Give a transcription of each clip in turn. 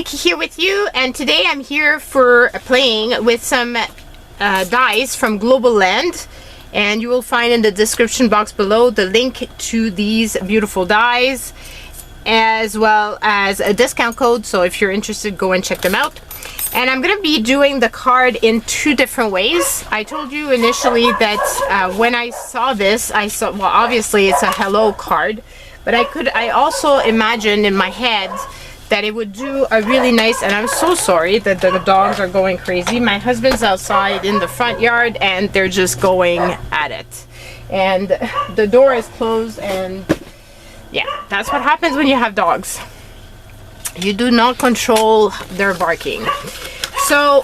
Vicky here with you, and today I'm here for playing with some dies from Globleland, and you will find in the description box below the link to these beautiful dies as well as a discount code, so if you're interested, go and check them out. And I'm going to be doing the card in two different ways. I told you initially that when I saw this, I saw, well, obviously it's a hello card, but I also imagined in my head that it would do a really nice, and I'm so sorry that the dogs are going crazy. My husband's outside in the front yard and they're just going at it. And the door is closed, and yeah, that's what happens when you have dogs. You do not control their barking. So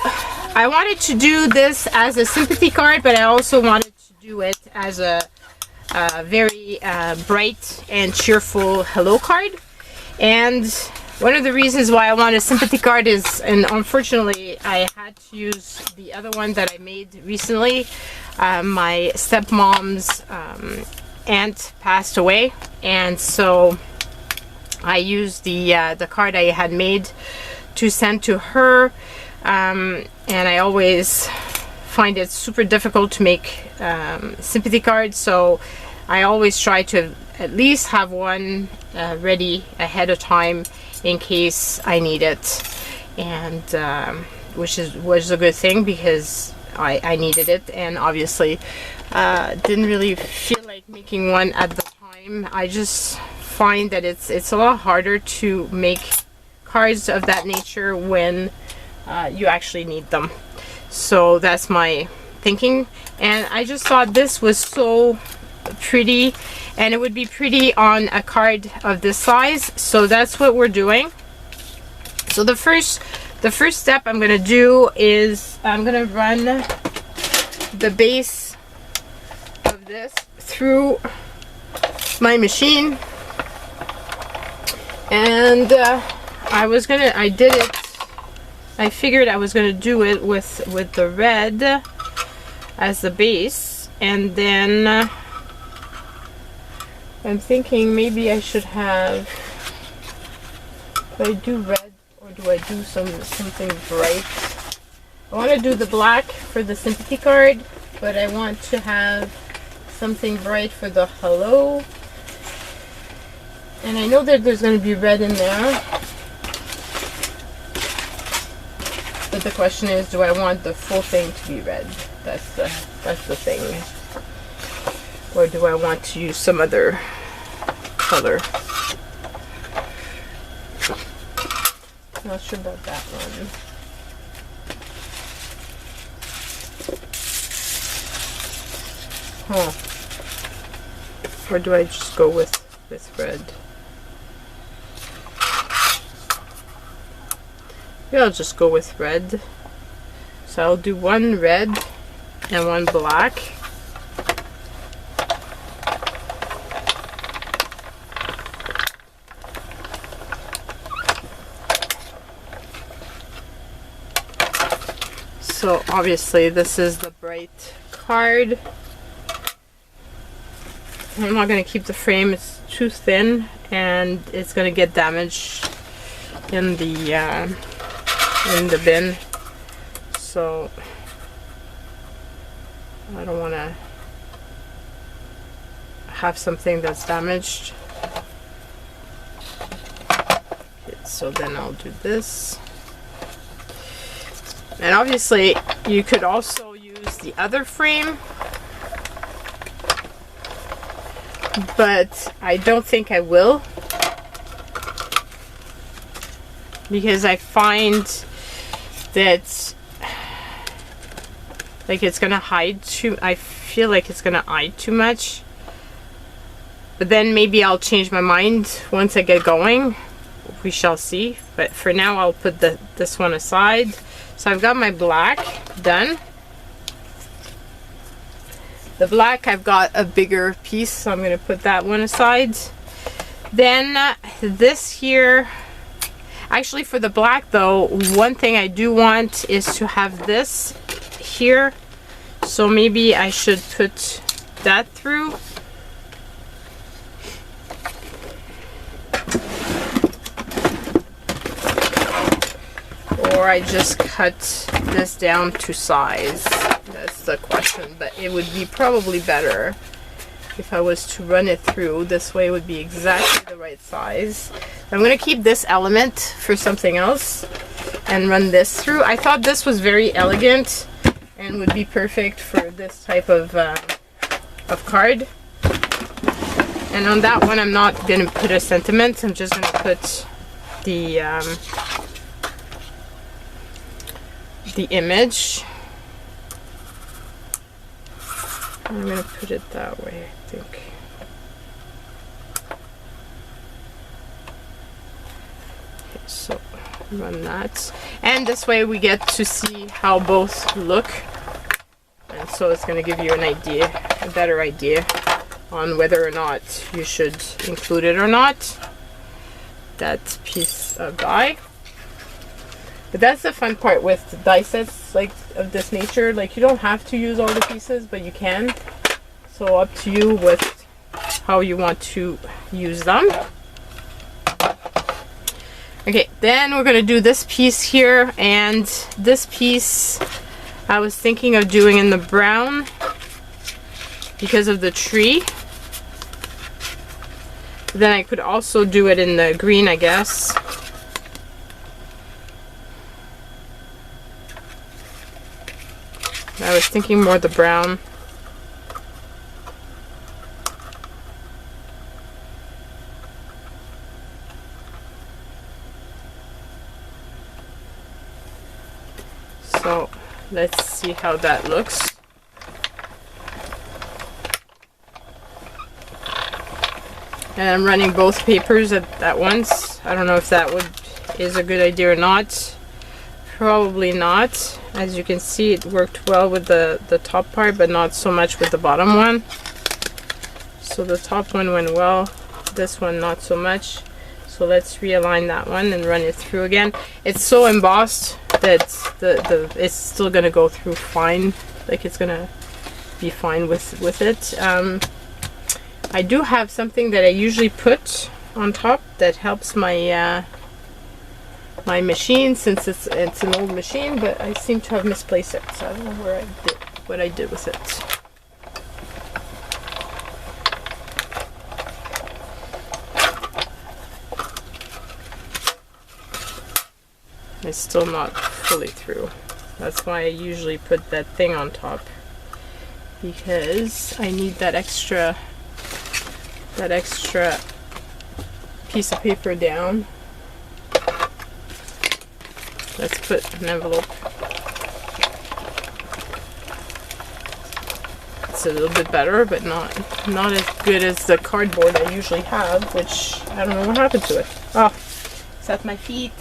I wanted to do this as a sympathy card, but I also wanted to do it as a very bright and cheerful hello card. And one of the reasons why I want a sympathy card is, and unfortunately I had to use the other one that I made recently. My stepmom's aunt passed away, and so I used the card I had made to send to her, and I always find it super difficult to make sympathy cards, so I always try to at least have one ready ahead of time in case I need it, and which was a good thing because I needed it, and obviously didn't really feel like making one at the time. I just find that it's a lot harder to make cards of that nature when you actually need them. So that's my thinking, and I just thought this was so pretty, and it would be pretty on a card of this size, so that's what we're doing. So the first step I'm gonna do is I'm gonna run the base of this through my machine, and I figured I was gonna do it with the red as the base, and then I'm thinking maybe I should have, do I do red or do I do something bright? I want to do the black for the sympathy card, but I want to have something bright for the hello. And I know that there's going to be red in there, but the question is, do I want the full thing to be red? That's the thing. Or do I want to use some other color? Not sure about that one. Huh. Or do I just go with red? Yeah, I'll just go with red. So I'll do one red and one black. So obviously this is the bright card. I'm not going to keep the frame, it's too thin and it's going to get damaged in the bin. So I don't want to have something that's damaged. Okay, so then I'll do this. And obviously you could also use the other frame, but I don't think I will, because I find that like it's gonna hide too, I feel like it's gonna hide too much, but then maybe I'll change my mind once I get going. We shall see, but for now I'll put this one aside. So I've got my black done. The black, I've got a bigger piece, so I'm going to put that one aside. Then this here, actually for the black though, one thing I do want is to have this here. So maybe I should put that through. or I just cut this down to size. That's the question, but it would be probably better if I was to run it through. This way it would be exactly the right size. I'm going to keep this element for something else and run this through. I thought this was very elegant and would be perfect for this type of card. And on that one I'm not going to put a sentiment, I'm just going to put the image. I'm going to put it that way, I think. Okay, so run that. And this way we get to see how both look. And so it's going to give you an idea, a better idea on whether or not you should include it or not, that piece of die. But that's the fun part with die sets like of this nature. Like, you don't have to use all the pieces, but you can. So up to you with how you want to use them. Okay, then we're going to do this piece here, and this piece I was thinking of doing in the brown because of the tree. Then I could also do it in the green, I guess. I was thinking more the brown. So let's see how that looks. And I'm running both papers at once. I don't know if that is a good idea or not. Probably not. As you can see, it worked well with the top part, but not so much with the bottom one. So the top one went well, this one not so much. So let's realign that one and run it through again. It's so embossed that it's still gonna go through fine. Like, it's gonna be fine with it. I do have something that I usually put on top that helps my my machine, since it's an old machine, but I seem to have misplaced it, so I don't know what I did with it. It's still not fully through. That's why I usually put that thing on top, because I need that extra piece of paper down. Let's put an envelope. It's a little bit better, but not as good as the cardboard I usually have, which I don't know what happened to it. Oh, it's at my feet.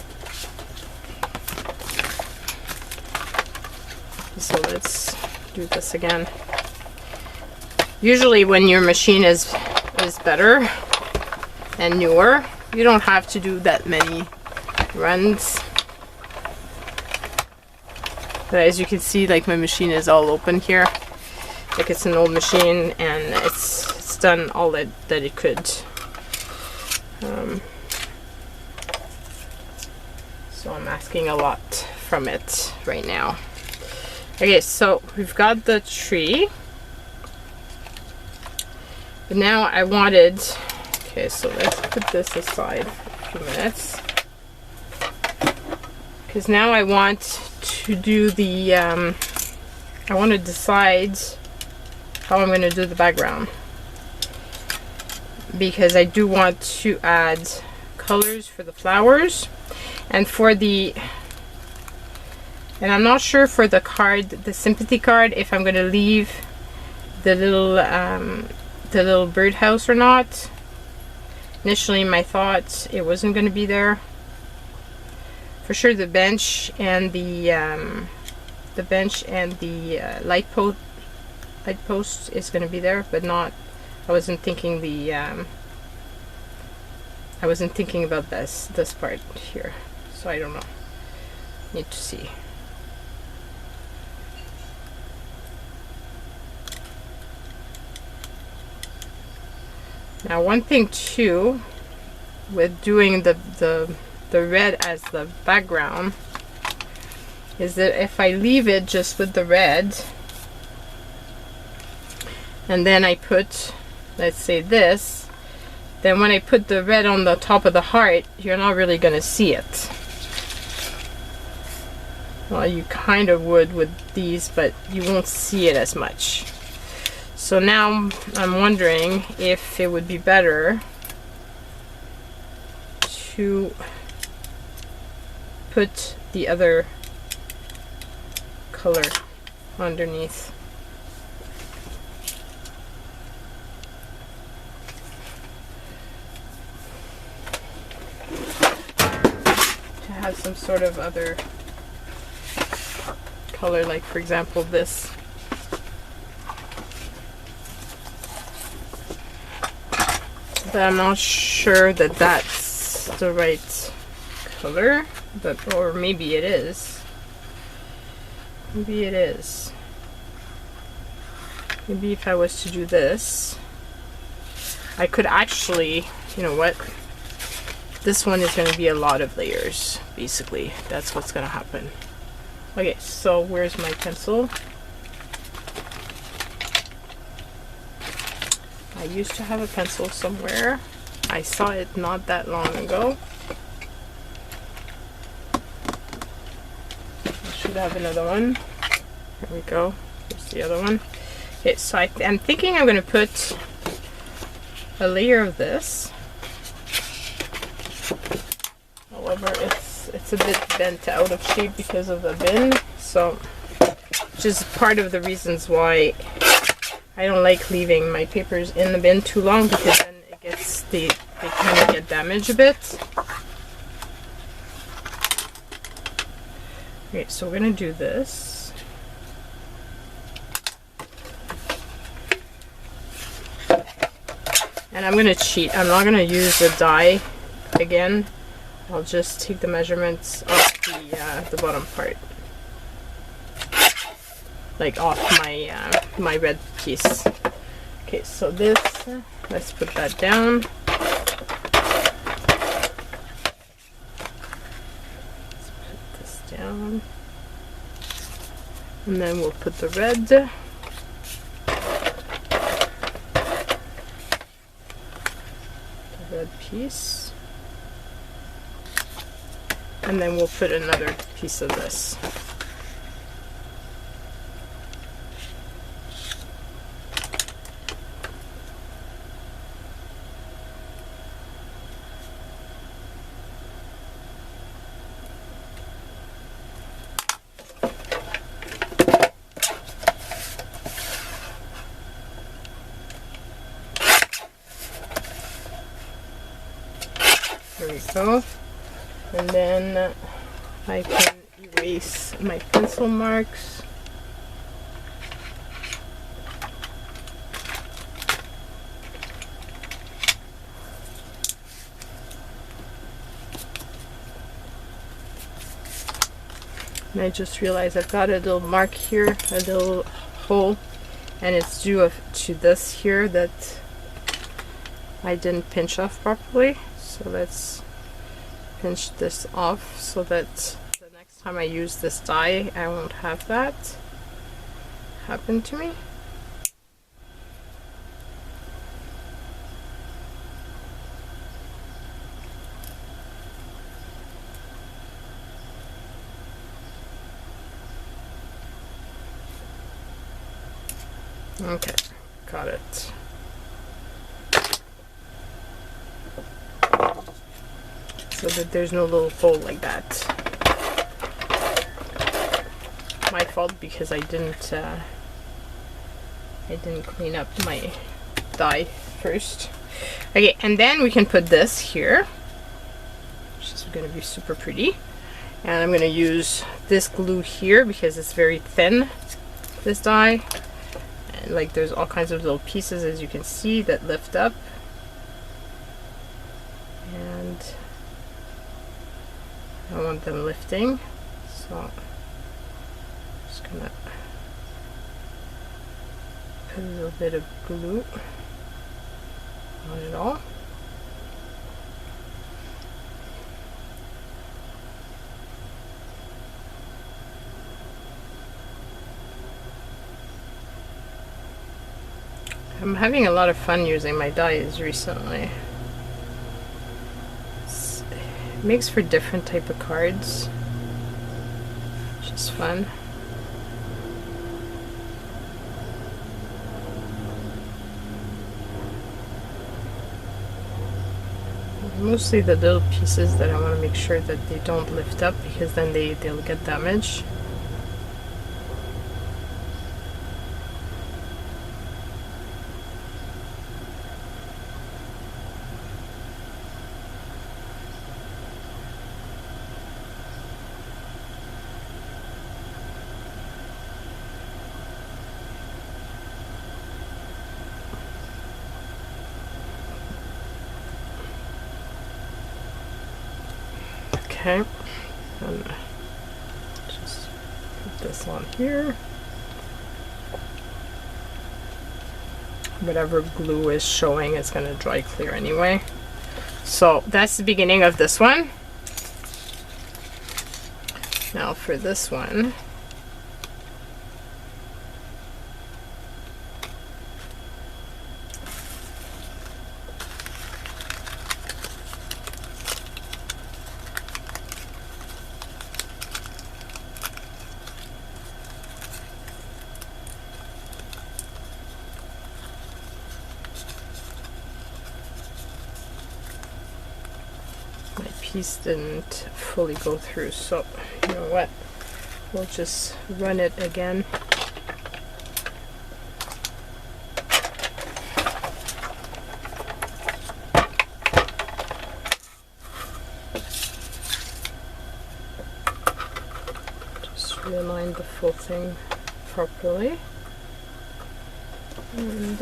So let's do this again. Usually when your machine is better and newer, you don't have to do that many runs. But as you can see, like, my machine is all open here. Like, it's an old machine, and it's done all that it could. So I'm asking a lot from it right now. Okay, so we've got the tree. But now I wanted, okay, so let's put this aside for a few minutes. Because now I want to do the, I want to decide how I'm going to do the background. Because I do want to add colors for the flowers. And for the, and I'm not sure for the card, the sympathy card, if I'm going to leave the little birdhouse or not. Initially my thought, it wasn't going to be there. For sure the bench and the light post is going to be there, but not, I wasn't thinking about this part here. So I don't know. Need to see. Now, one thing too, with doing the red as the background, is that if I leave it just with the red, and then I put, let's say this, then when I put the red on the top of the heart, you're not really going to see it. Well, you kind of would with these, but you won't see it as much. So now I'm wondering if it would be better to put the other color underneath. To have some sort of other color, like for example this. But I'm not sure that that's the right color, but or maybe it is. Maybe it is. Maybe if I was to do this, I could actually, you know what? This one is going to be a lot of layers, basically. That's what's going to happen. Okay, so where's my pencil? I used to have a pencil somewhere. I saw it not that long ago. I should have another one. There we go. Here's the other one. Okay, so I'm thinking I'm going to put a layer of this. However, it's a bit bent out of shape because of the bin, so which is part of the reasons why I don't like leaving my papers in the bin too long, because then it gets they kind of get damaged a bit. Okay, so we're gonna do this. And I'm gonna cheat. I'm not gonna use the die again. I'll just take the measurements of the bottom part, like off my my red piece. Okay, so this, let's put that down. Let's put this down, and then we'll put the red. The red piece. And then we'll put another piece of this. There we go. And then I can erase my pencil marks. And I just realized I've got a little mark here, a little hole, and it's due to this here that I didn't pinch off properly. So let's pinch this off so that the next time I use this die, I won't have that happen to me. Okay, got it. So that there's no little hole like that. My fault, because I didn't clean up my die first. Okay, and then we can put this here, which is going to be super pretty. And I'm going to use this glue here because it's very thin, this die. And like there's all kinds of little pieces, as you can see, that lift up. And I want them lifting, so I'm just gonna put a little bit of glue on it all. I'm having a lot of fun using my dies recently. It makes for different type of cards, which is fun. Mostly the little pieces that I want to make sure that they don't lift up, because then they'll get damaged. Okay, and just put this on here. Whatever glue is showing is going to dry clear anyway. So that's the beginning of this one. Now for this one, piece didn't fully go through, so you know what, we'll just run it again. Just realign the full thing properly, and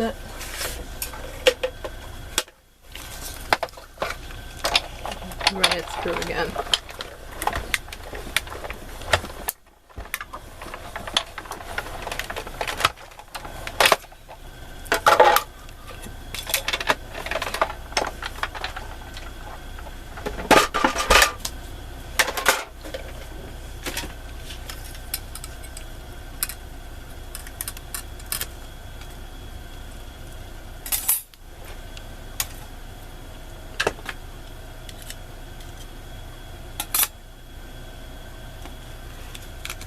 run it through again.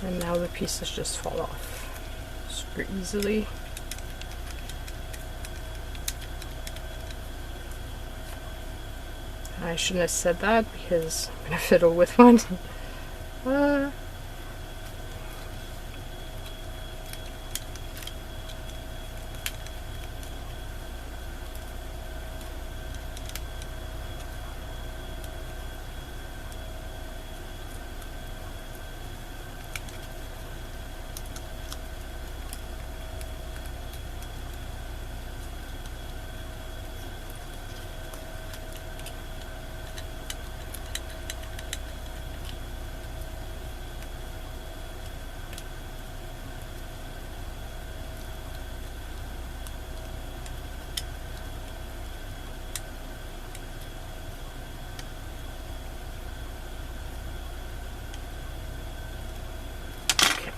And now the pieces just fall off super easily. I shouldn't have said that because I'm gonna fiddle with one.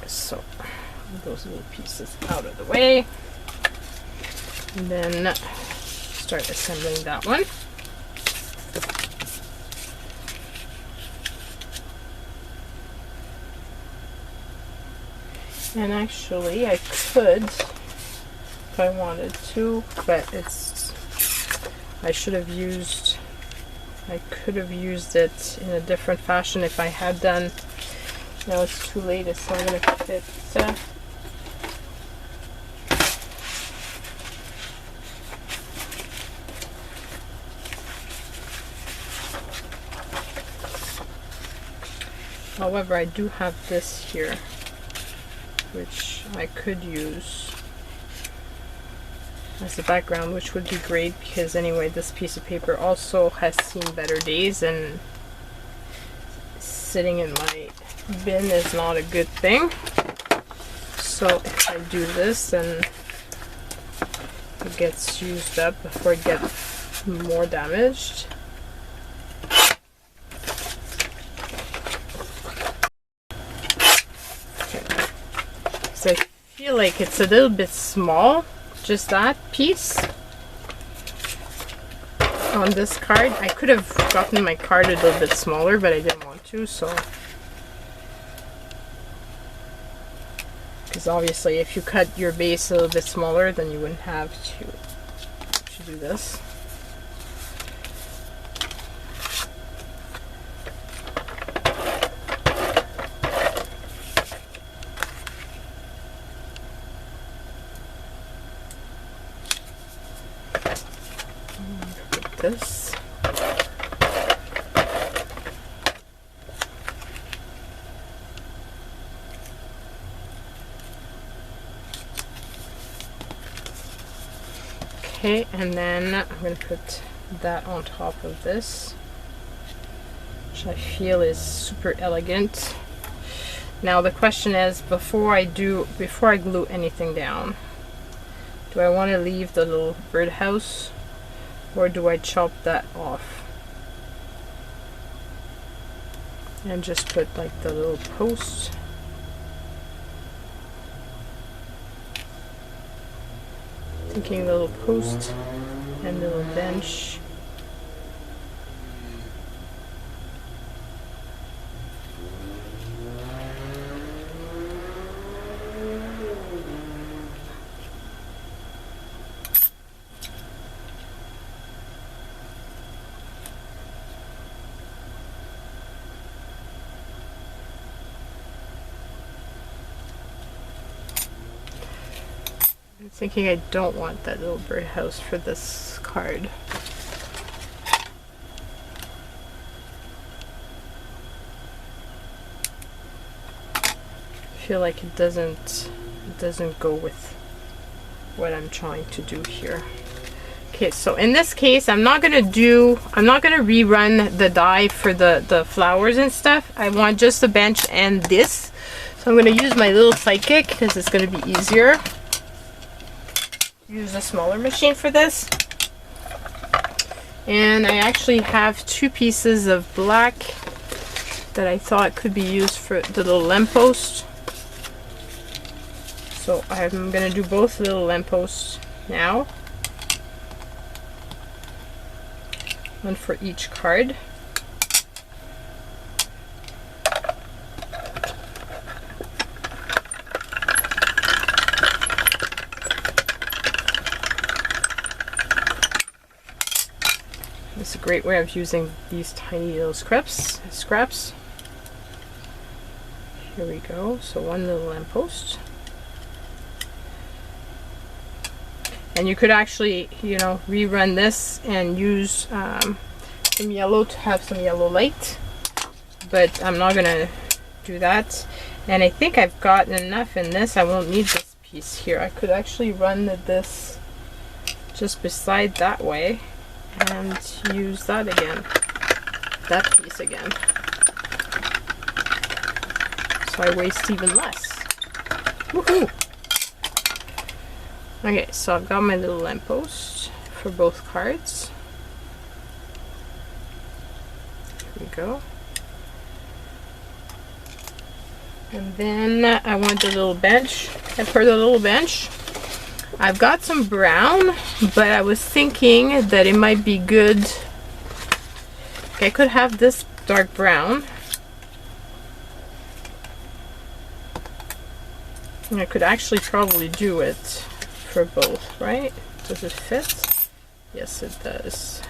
So those little pieces out of the way, and then start assembling that one. And actually I could, if I wanted to, but I could have used it in a different fashion if I had done. Now it's too late, so I'm going to fit however, I do have this here, which I could use as a background, which would be great because anyway, this piece of paper also has seen better days, and sitting in my bin is not a good thing. So if I do this, then it gets used up before it gets more damaged. Okay. So I feel like it's a little bit small, just that piece on this card. I could have gotten my card a little bit smaller, but I didn't want to, so. Because obviously if you cut your base a little bit smaller, then you wouldn't have to do this. This. Okay, and then I'm going to put that on top of this, which I feel is super elegant. Now the question is, before I glue anything down, do I want to leave the little birdhouse, or do I chop that off and just put like the little post? Thinking little post and little bench. Thinking I don't want that little birdhouse for this card. I feel like it doesn't go with what I'm trying to do here. Okay, so in this case, I'm not gonna rerun the die for the flowers and stuff. I want just the bench and this. So I'm gonna use my little Psychic because it's gonna be easier. Use a smaller machine for this. And I actually have 2 pieces of black that I thought could be used for the little lamppost. So I'm gonna do both little lampposts now. One for each card. It's a great way of using these tiny little scraps. Here we go. So one little lamppost. And you could actually, you know, rerun this and use some yellow to have some yellow light. But I'm not gonna do that. And I think I've gotten enough in this. I won't need this piece here. I could actually run this just beside that way and use that again, that piece again, so I waste even less. Woohoo! Okay, so I've got my little lamppost for both cards. Here we go. And then I want the little bench, and for the little bench I've got some brown, but I was thinking that it might be good. I could have this dark brown. And I could actually probably do it for both, right? Does it fit? Yes, it does.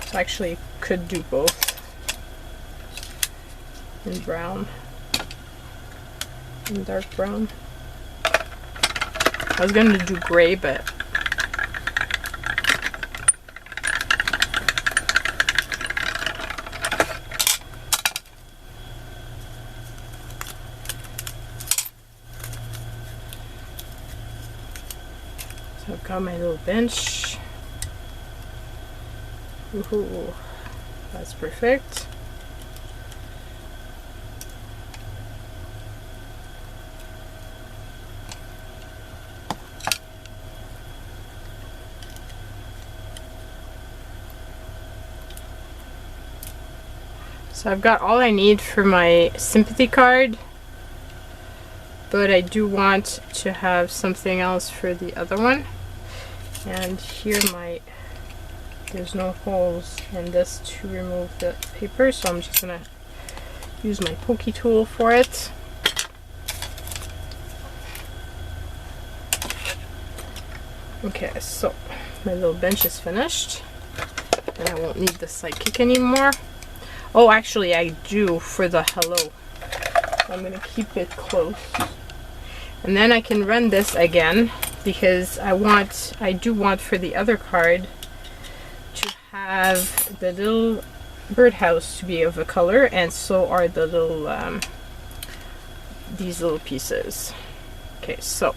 So I actually could do both in brown and dark brown. I was going to do gray, but so I've got my little bench. Woohoo! That's perfect. So I've got all I need for my sympathy card. but I do want to have something else for the other one. And here there's no holes in this to remove the paper, so I'm just gonna use my pokey tool for it. Okay, so my little bench is finished, and I won't need the sidekick anymore. Oh, actually I do for the hello. I'm gonna keep it close, and then I can run this again because I do want for the other card to have the little birdhouse to be of a color, and so are the little these little pieces. Okay, so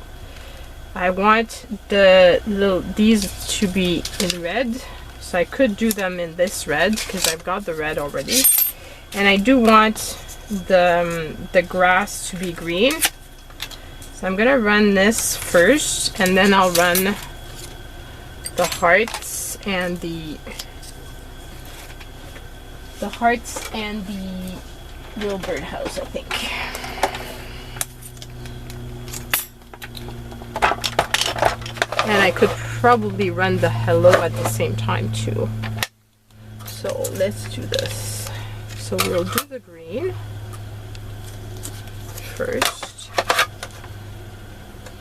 I want these to be in red, so I could do them in this red because I've got the red already, and I do want the grass to be green. So I'm gonna run this first, and then I'll run the hearts and the little birdhouse, I think. And I could probably run the hello at the same time too. So let's do this. So we'll do the green first.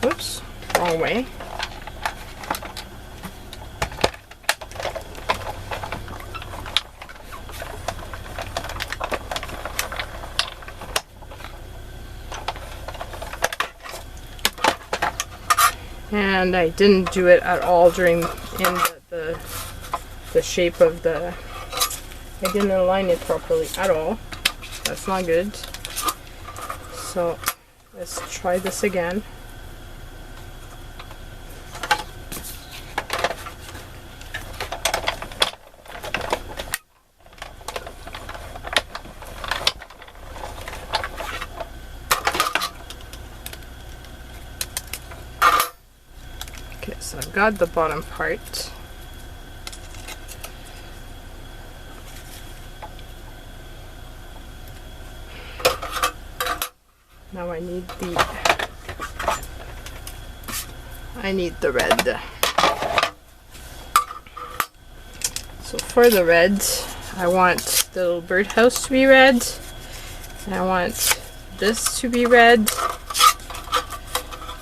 Oops, wrong way. And I didn't do it at all in the shape of the, I didn't align it properly at all. That's not good. So let's try this again. So I've got the bottom part. Now I need the red. So for the red, I want the little birdhouse to be red, and I want this to be red.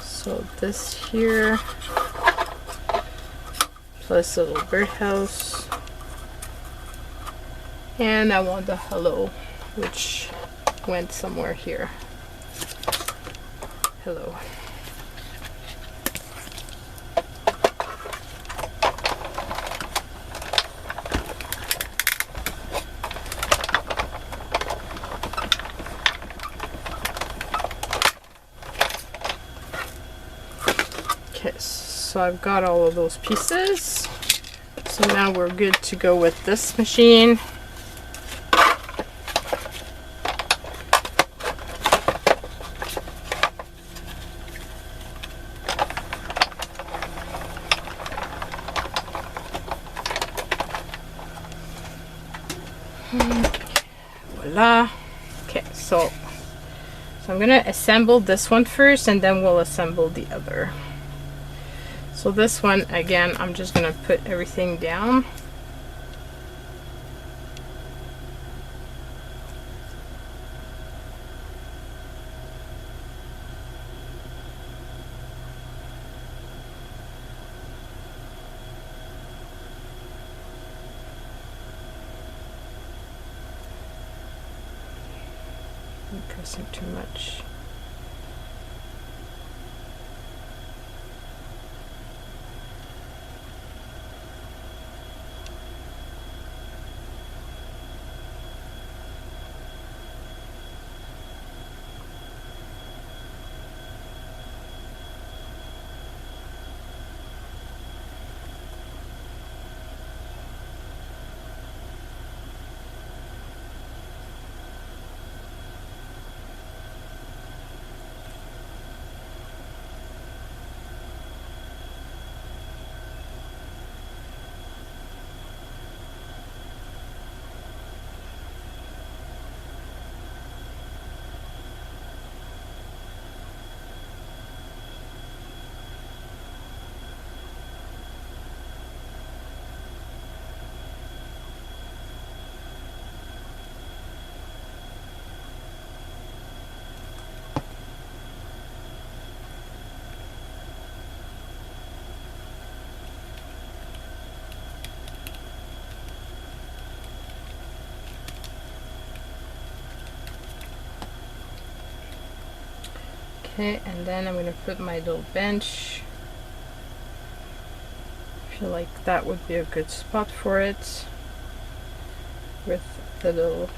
So this here, plus a little birdhouse, and I want the hello, which went somewhere here. Hello. Okay, so I've got all of those pieces. So now we're good to go with this machine. Voila. Okay, so I'm gonna assemble this one first, and then we'll assemble the other. So this one, again, I'm just gonna put everything down. I'm pressing too much. Okay, and then I'm going to put my little bench. I feel like that would be a good spot for it, with the little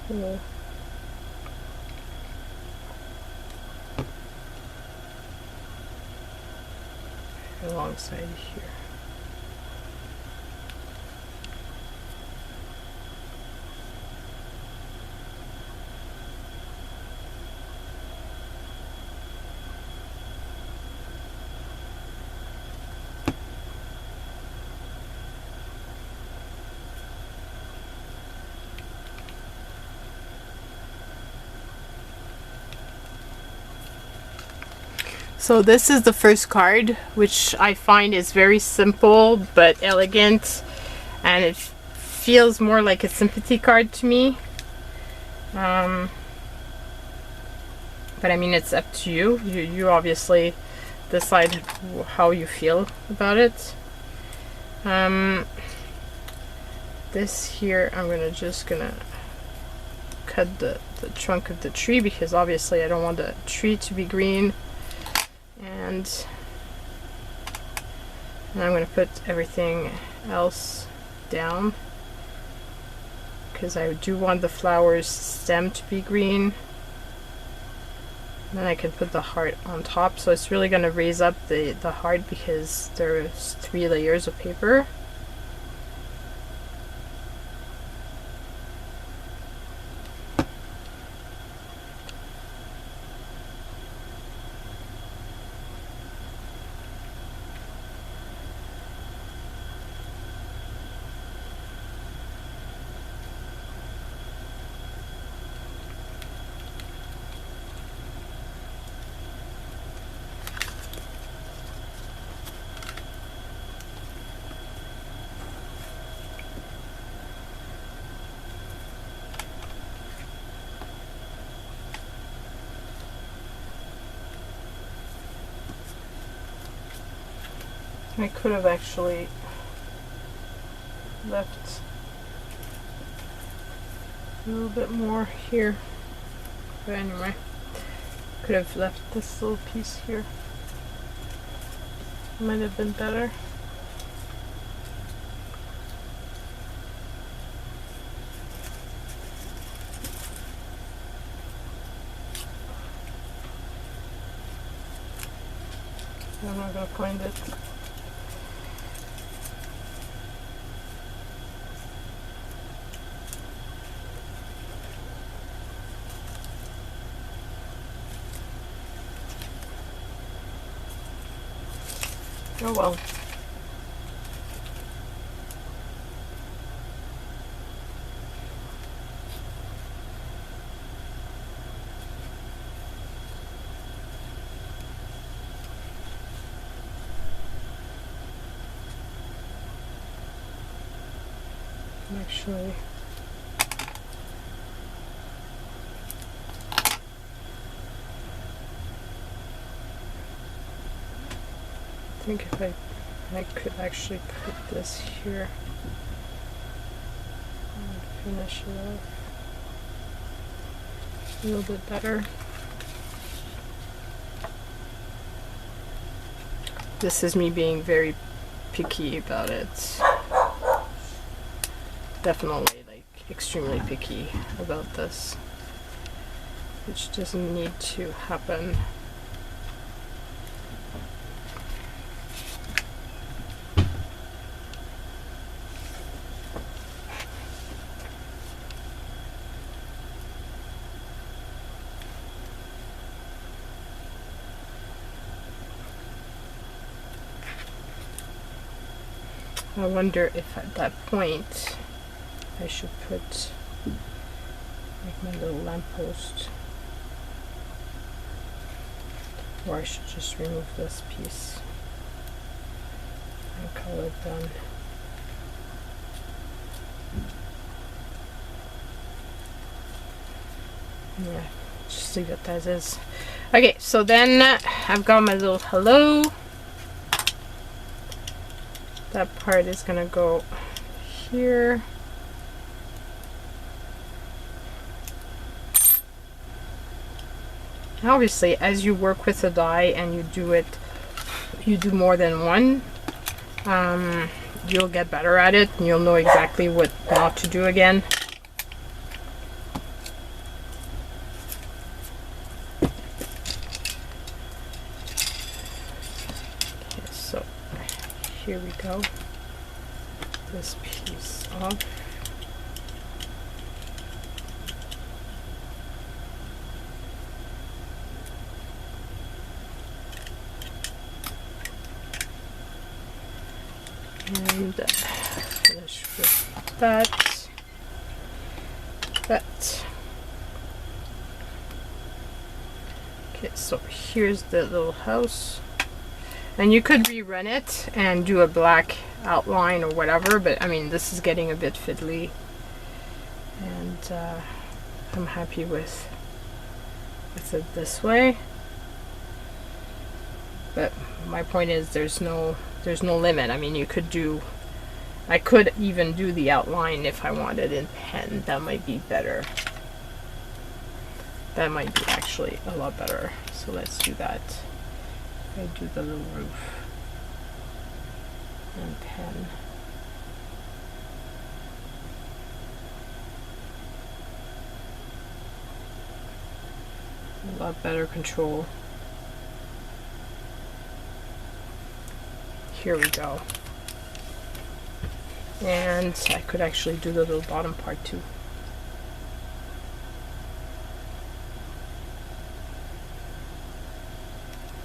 pool. Alongside here. So this is the first card, which I find is very simple but elegant, and it feels more like a sympathy card to me. But I mean, it's up to you. You obviously decide how you feel about it. This here, I'm just gonna cut the trunk of the tree, because obviously I don't want the tree to be green. And I'm going to put everything else down, because I do want the flower's stem to be green. And then I can put the heart on top, so it's really going to raise up the heart, because there's 3 layers of paper. I could have actually left a little bit more here, but anyway, could have left this little piece here. Might have been better. I'm not gonna find it. Oh well. Actually, I think if I could actually put this here and finish it off a little bit better. This is me being very picky about it. Definitely, like, extremely picky about this, which doesn't need to happen. I wonder if at that point I should put like my little lamppost, or I should just remove this piece and call it done. Yeah, just leave it as is. Okay, so then I've got my little hello. That part is gonna go here. Obviously, as you work with a die and you do more than one, you'll get better at it and you'll know exactly what not to do again. Okay, so here we go. This piece off. And finish with that. Okay, so here's the little house. And you could rerun it and do a black outline or whatever, but I mean, this is getting a bit fiddly. And I'm happy with it this way. But my point is there's no limit. I mean, I could even do the outline if I wanted in pen. That might be better. That might be actually a lot better. So let's do that. I do the little roof and pen. A lot better control. Here we go. And I could actually do the little bottom part too.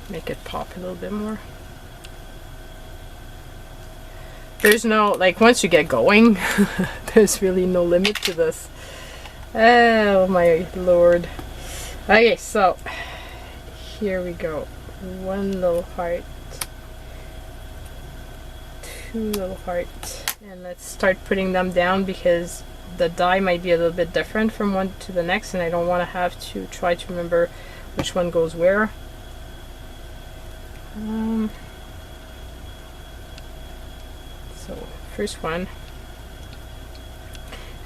Make it pop a little bit more. There's no, like, once you get going, there's really no limit to this. Oh my lord. Okay, so here we go. One little heart. Two little hearts, and let's start putting them down because the die might be a little bit different from one to the next, and I don't want to have to try to remember which one goes where. So first one,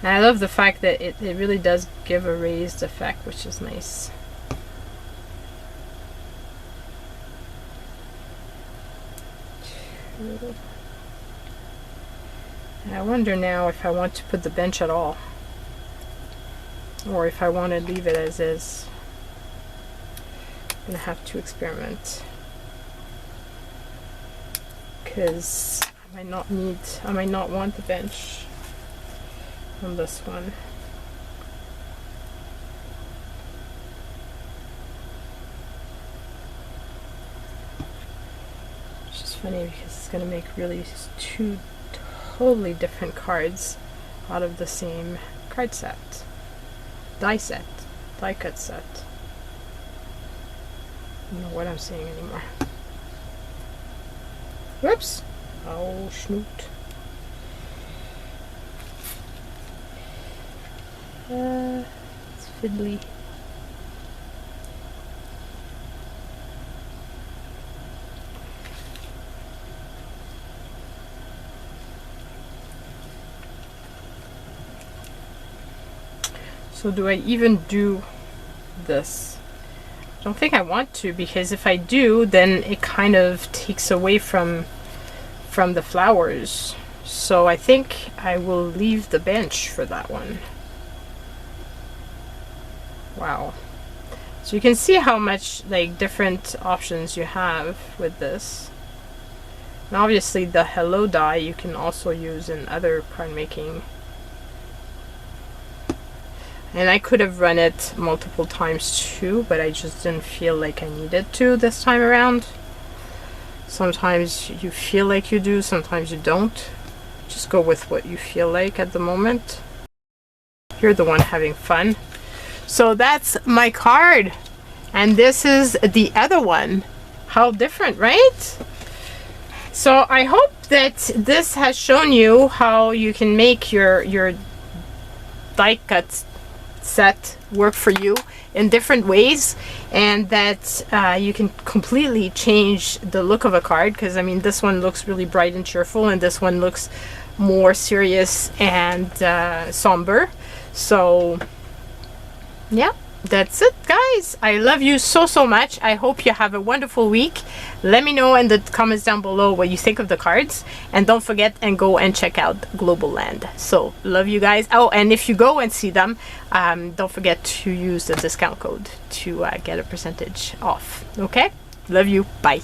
and I love the fact that it really does give a raised effect, which is nice. I wonder now if I want to put the bench at all, or if I want to leave it as is. I'm gonna have to experiment because I might not want the bench on this one. Which is funny because it's gonna make really two totally different cards out of the same card set, die cut set. I don't know what I'm saying anymore. Whoops! Oh, schnoot. It's fiddly. So do I even do this? I don't think I want to, because if I do, then it kind of takes away from the flowers. So I think I will leave the bench for that one. Wow. So you can see how much like different options you have with this. And obviously the hello die you can also use in other card making. And I could have run it multiple times too, but I just didn't feel like I needed to this time around. Sometimes you feel like you do, sometimes you don't. Just go with what you feel like at the moment. You're the one having fun. So that's my card. And this is the other one. How different, right? So I hope that this has shown you how you can make your die cuts set work for you in different ways, and that you can completely change the look of a card, because I mean this one looks really bright and cheerful and this one looks more serious and somber. So yeah, that's it, guys. I love you so much. I hope you have a wonderful week. Let me know in the comments down below what you think of the cards, and don't forget and go and check out Globleland. So love you guys. Oh, and if you go and see them, don't forget to use the discount code to get a percentage off. Okay, love you. Bye.